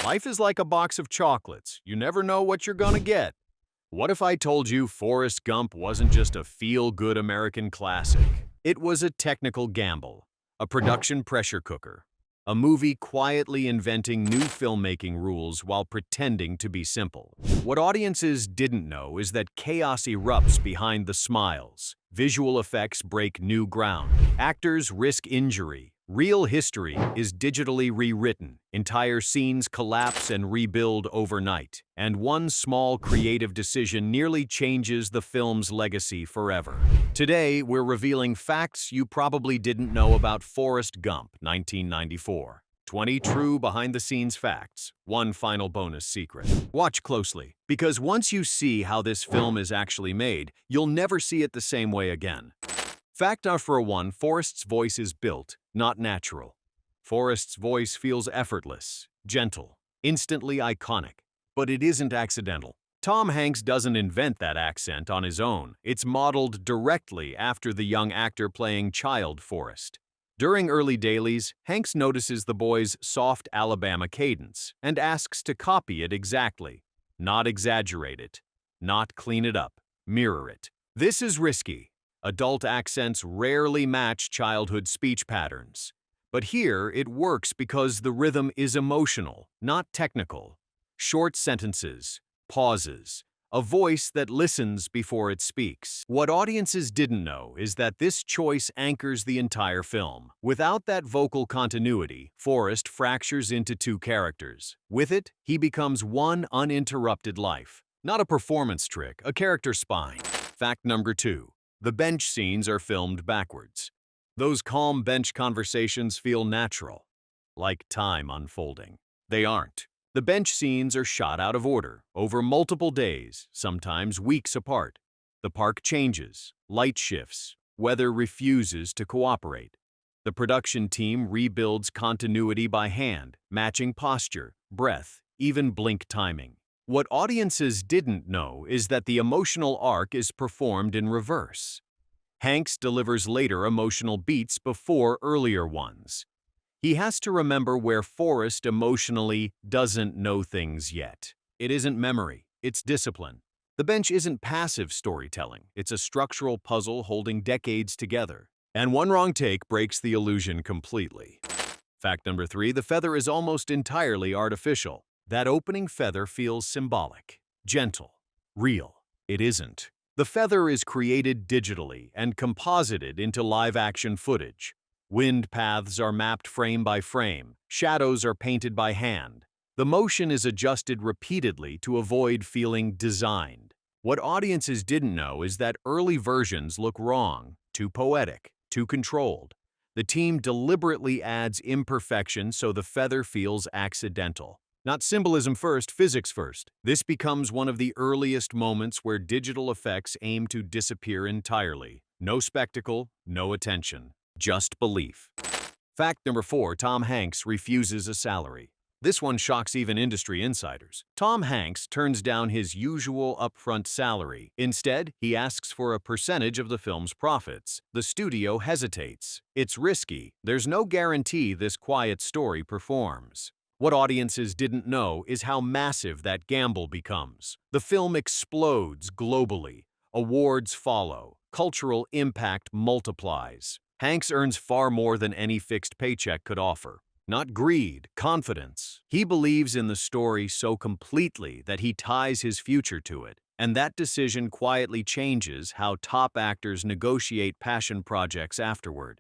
Life is like a box of chocolates. You never know what you're gonna get. What if I told you Forrest Gump wasn't just a feel-good American classic? It was a technical gamble, a production pressure cooker, a movie quietly inventing new filmmaking rules while pretending to be simple. What audiences didn't know is that chaos erupts behind the smiles. Visual effects break new ground. Actors risk injury. Real history is digitally rewritten. Entire scenes collapse and rebuild overnight. And one small creative decision nearly changes the film's legacy forever. Today, we're revealing facts you probably didn't know about Forrest Gump, 1994. 20 true behind-the-scenes facts, one final bonus secret. Watch closely, because once you see how this film is actually made, you'll never see it the same way again. Fact number one, Forrest's voice is built, not natural. Forrest's voice feels effortless, gentle, instantly iconic, but it isn't accidental. Tom Hanks doesn't invent that accent on his own. It's modeled directly after the young actor playing child Forrest. During early dailies, Hanks notices the boy's soft Alabama cadence and asks to copy it exactly, not exaggerate it, not clean it up, mirror it. This is risky. Adult accents rarely match childhood speech patterns. But here, it works because the rhythm is emotional, not technical. Short sentences, pauses, a voice that listens before it speaks. What audiences didn't know is that this choice anchors the entire film. Without that vocal continuity, Forrest fractures into two characters. With it, he becomes one uninterrupted life. Not a performance trick, a character spine. Fact number two. The bench scenes are filmed backwards. Those calm bench conversations feel natural, like time unfolding. They aren't. The bench scenes are shot out of order, over multiple days, sometimes weeks apart. The park changes, light shifts, weather refuses to cooperate. The production team rebuilds continuity by hand, matching posture, breath, even blink timing. What audiences didn't know is that the emotional arc is performed in reverse. Hanks delivers later emotional beats before earlier ones. He has to remember where Forrest emotionally doesn't know things yet. It isn't memory, it's discipline. The bench isn't passive storytelling, it's a structural puzzle holding decades together. And one wrong take breaks the illusion completely. Fact number three, the feather is almost entirely artificial. That opening feather feels symbolic, gentle, real. It isn't. The feather is created digitally and composited into live-action footage. Wind paths are mapped frame by frame. Shadows are painted by hand. The motion is adjusted repeatedly to avoid feeling designed. What audiences didn't know is that early versions look wrong, too poetic, too controlled. The team deliberately adds imperfection so the feather feels accidental. Not symbolism first, physics first. This becomes one of the earliest moments where digital effects aim to disappear entirely. No spectacle, no attention, just belief. Fact number four, Tom Hanks refuses a salary. This one shocks even industry insiders. Tom Hanks turns down his usual upfront salary. Instead, he asks for a percentage of the film's profits. The studio hesitates. It's risky. There's no guarantee this quiet story performs. What audiences didn't know is how massive that gamble becomes. The film explodes globally. Awards follow. Cultural impact multiplies. Hanks earns far more than any fixed paycheck could offer. Not greed, confidence. He believes in the story so completely that he ties his future to it. And that decision quietly changes how top actors negotiate passion projects afterward.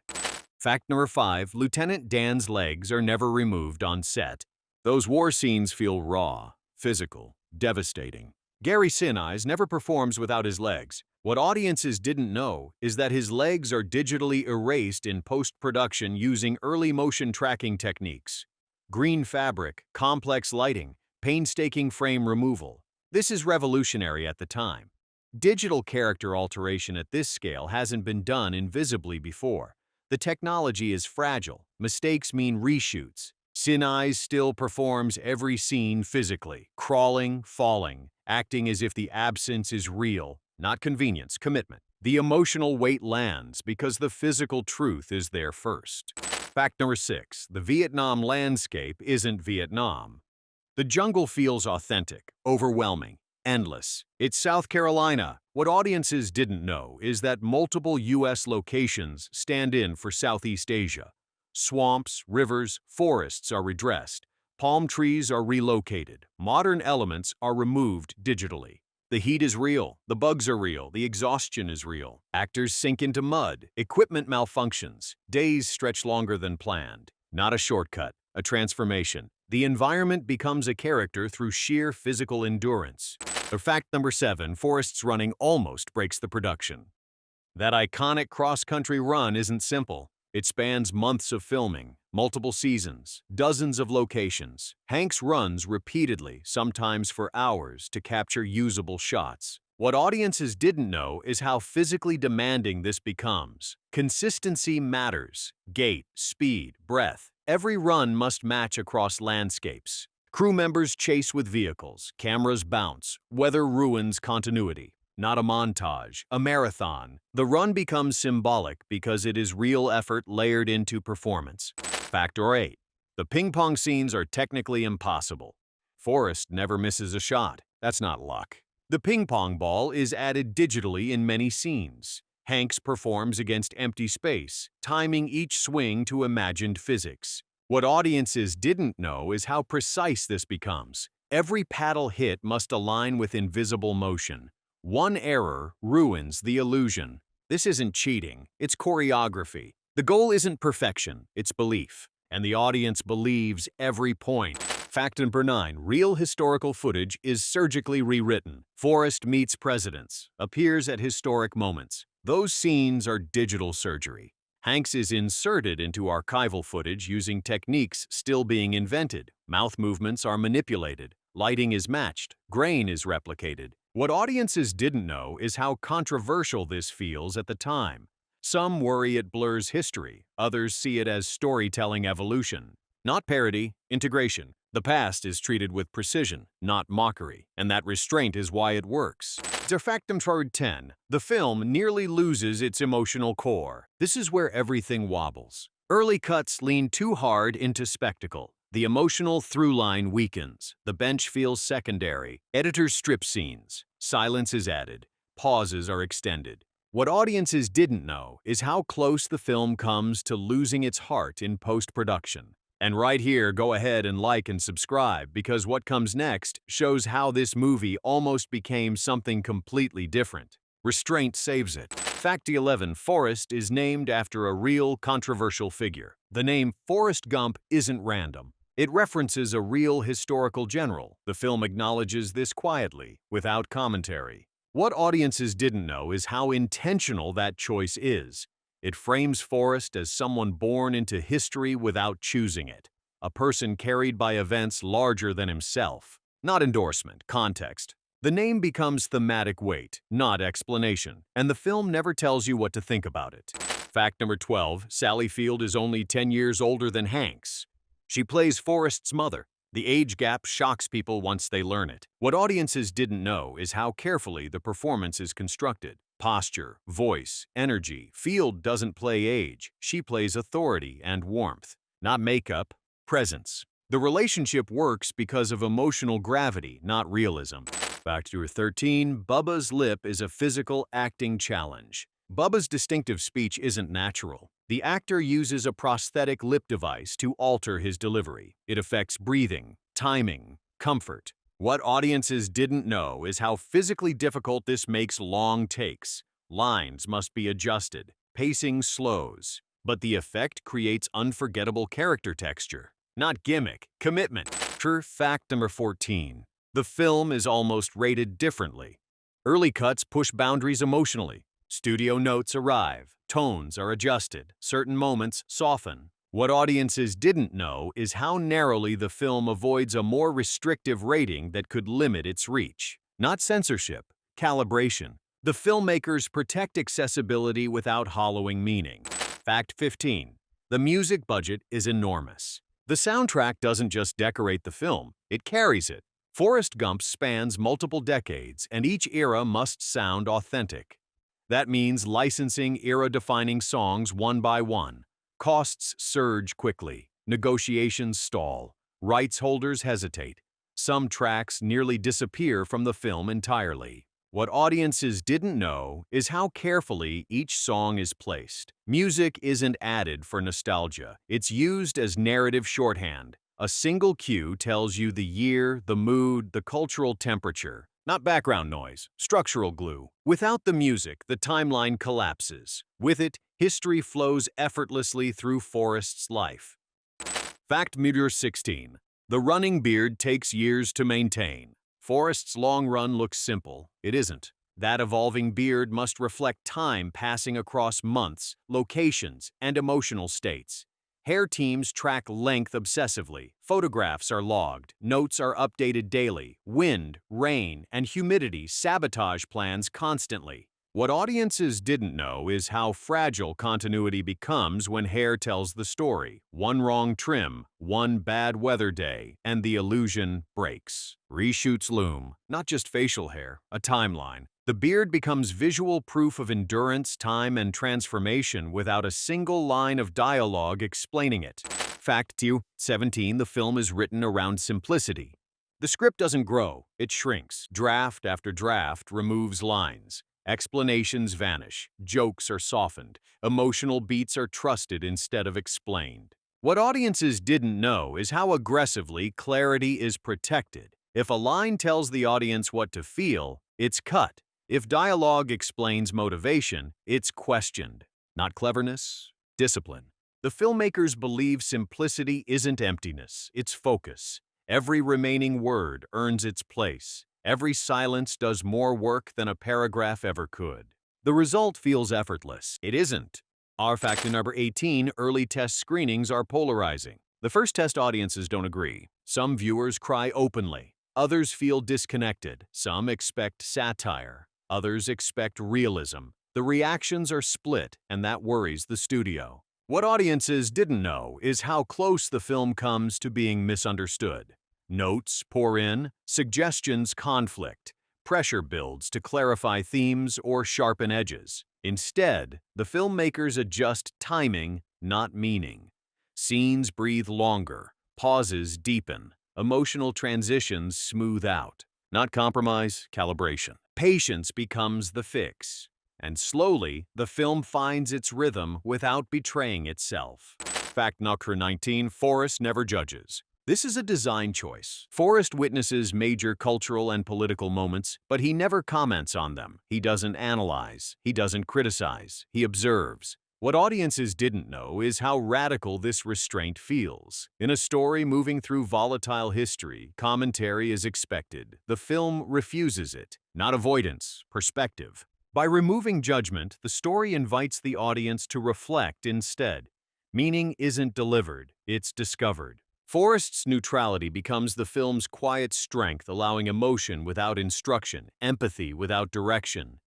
Fact number five, Lieutenant Dan's legs are never removed on set. Those war scenes feel raw, physical, devastating. Gary Sinise never performs without his legs. What audiences didn't know is that his legs are digitally erased in post-production using early motion tracking techniques. Green fabric, complex lighting, painstaking frame removal. This is revolutionary at the time. Digital character alteration at this scale hasn't been done invisibly before. The technology is fragile. Mistakes mean reshoots. Sinise still performs every scene physically, crawling, falling, acting as if the absence is real, not convenience, commitment. The emotional weight lands because the physical truth is there first. Fact number six, the Vietnam landscape isn't Vietnam. The jungle feels authentic, overwhelming, endless. It's South Carolina. What audiences didn't know is that multiple U.S. locations stand in for Southeast Asia. Swamps, rivers, forests are redressed. Palm trees are relocated. Modern elements are removed digitally. The heat is real, the bugs are real, the exhaustion is real. Actors sink into mud, equipment malfunctions, days stretch longer than planned. Not a shortcut, a transformation. The environment becomes a character through sheer physical endurance. Or fact number 7, Forrest's running almost breaks the production. That iconic cross-country run isn't simple. It spans months of filming, multiple seasons, dozens of locations. Hanks runs repeatedly, sometimes for hours, to capture usable shots. What audiences didn't know is how physically demanding this becomes. Consistency matters. Gait, speed, breath. Every run must match across landscapes. Crew members chase with vehicles, cameras bounce, weather ruins continuity. Not a montage, a marathon. The run becomes symbolic because it is real effort layered into performance. Factor 8. The ping pong scenes are technically impossible. Forrest never misses a shot. That's not luck. The ping pong ball is added digitally in many scenes. Hanks performs against empty space, timing each swing to imagined physics. What audiences didn't know is how precise this becomes. Every paddle hit must align with invisible motion. One error ruins the illusion. This isn't cheating, it's choreography. The goal isn't perfection, it's belief. And the audience believes every point. Fact number 9, real historical footage is surgically rewritten. Forrest meets presidents, appears at historic moments. Those scenes are digital surgery. Hanks is inserted into archival footage using techniques still being invented. Mouth movements are manipulated. Lighting is matched. Grain is replicated. What audiences didn't know is how controversial this feels at the time. Some worry it blurs history, others see it as storytelling evolution. Not parody, integration. The past is treated with precision, not mockery, and that restraint is why it works. Fact number 10. The film nearly loses its emotional core. This is where everything wobbles. Early cuts lean too hard into spectacle. The emotional through line weakens. The bench feels secondary. Editors strip scenes. Silence is added. Pauses are extended. What audiences didn't know is how close the film comes to losing its heart in post-production. And right here, go ahead and like and subscribe because what comes next shows how this movie almost became something completely different. Restraint saves it. Fact 11. Forrest is named after a real controversial figure. The name Forrest Gump isn't random. It references a real historical general. The film acknowledges this quietly, without commentary. What audiences didn't know is how intentional that choice is. It frames Forrest as someone born into history without choosing it, a person carried by events larger than himself. Not endorsement, context. The name becomes thematic weight, not explanation, and the film never tells you what to think about it. Fact number 12. Sally Field is only 10 years older than Hanks. She plays Forrest's mother. The age gap shocks people once they learn it. What audiences didn't know is how carefully the performance is constructed. Posture, voice, energy. Field doesn't play age. She plays authority and warmth. Not makeup, presence. The relationship works because of emotional gravity, not realism. Fact number 13. Bubba's lip is a physical acting challenge. Bubba's distinctive speech isn't natural. The actor uses a prosthetic lip device to alter his delivery. It affects breathing, timing, comfort. What audiences didn't know is how physically difficult this makes long takes. Lines must be adjusted, pacing slows, but the effect creates unforgettable character texture. Not gimmick, commitment. Fact number 14. The film is almost rated differently. Early cuts push boundaries emotionally. Studio notes arrive, tones are adjusted, certain moments soften. What audiences didn't know is how narrowly the film avoids a more restrictive rating that could limit its reach. Not censorship, calibration. The filmmakers protect accessibility without hollowing meaning. Fact 15. The music budget is enormous. The soundtrack doesn't just decorate the film, it carries it. Forrest Gump spans multiple decades, and each era must sound authentic. That means licensing era-defining songs one by one. Costs surge quickly. Negotiations stall. Rights holders hesitate. Some tracks nearly disappear from the film entirely. What audiences didn't know is how carefully each song is placed. Music isn't added for nostalgia. It's used as narrative shorthand. A single cue tells you the year, the mood, the cultural temperature. Not background noise, structural glue. Without the music, the timeline collapses. With it, history flows effortlessly through Forrest's life. Fact Meteor 16. The running beard takes years to maintain. Forrest's long run looks simple. It isn't. That evolving beard must reflect time passing across months, locations, and emotional states. Hair teams track length obsessively. Photographs are logged. Notes are updated daily. Wind, rain, and humidity sabotage plans constantly. What audiences didn't know is how fragile continuity becomes when hair tells the story. One wrong trim, one bad weather day, and the illusion breaks. Reshoots loom, not just facial hair, a timeline. The beard becomes visual proof of endurance, time, and transformation without a single line of dialogue explaining it. Fact 17. The film is written around simplicity. The script doesn't grow, it shrinks. Draft after draft removes lines. Explanations vanish, jokes are softened, emotional beats are trusted instead of explained. What audiences didn't know is how aggressively clarity is protected. If a line tells the audience what to feel, it's cut. If dialogue explains motivation, it's questioned. Not cleverness, discipline. The filmmakers believe simplicity isn't emptiness, it's focus. Every remaining word earns its place. Every silence does more work than a paragraph ever could. The result feels effortless. It isn't. Our fact number 18, early test screenings are polarizing. The first test audiences don't agree. Some viewers cry openly. Others feel disconnected. Some expect satire. Others expect realism. The reactions are split, and that worries the studio. What audiences didn't know is how close the film comes to being misunderstood. Notes pour in, suggestions conflict, pressure builds to clarify themes or sharpen edges. Instead, the filmmakers adjust timing, not meaning. Scenes breathe longer, pauses deepen, emotional transitions smooth out. Not compromise, calibration. Patience becomes the fix. And slowly, the film finds its rhythm without betraying itself. Fact number 19, Forrest never judges. This is a design choice. Forrest witnesses major cultural and political moments, but he never comments on them. He doesn't analyze. He doesn't criticize. He observes. What audiences didn't know is how radical this restraint feels. In a story moving through volatile history, commentary is expected. The film refuses it. Not avoidance, perspective. By removing judgment, the story invites the audience to reflect instead. Meaning isn't delivered, it's discovered. Forrest's neutrality becomes the film's quiet strength, allowing emotion without instruction, empathy without direction.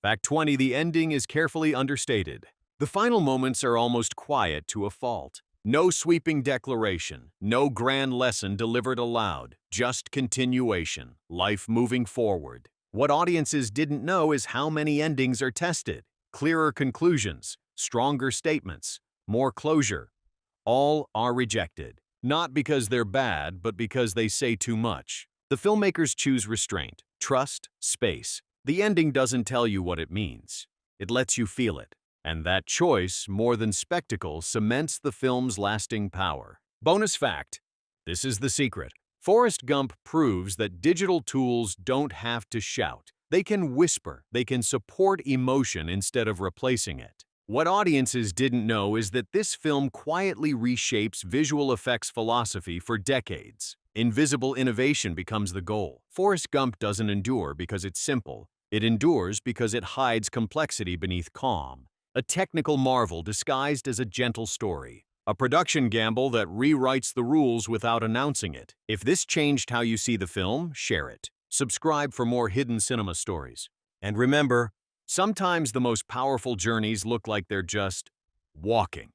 Fact 20, the ending is carefully understated. The final moments are almost quiet to a fault. No sweeping declaration, no grand lesson delivered aloud, just continuation, life moving forward. What audiences didn't know is how many endings are tested. Clearer conclusions, stronger statements, more closure. All are rejected. Not because they're bad, but because they say too much. The filmmakers choose restraint, trust, space. The ending doesn't tell you what it means. It lets you feel it. And that choice, more than spectacle, cements the film's lasting power. Bonus fact: this is the secret. Forrest Gump proves that digital tools don't have to shout. They can whisper. They can support emotion instead of replacing it. What audiences didn't know is that this film quietly reshapes visual effects philosophy for decades. Invisible innovation becomes the goal. Forrest Gump doesn't endure because it's simple. It endures because it hides complexity beneath calm. A technical marvel disguised as a gentle story. A production gamble that rewrites the rules without announcing it. If this changed how you see the film, share it. Subscribe for more hidden cinema stories. And remember, sometimes the most powerful journeys look like they're just walking.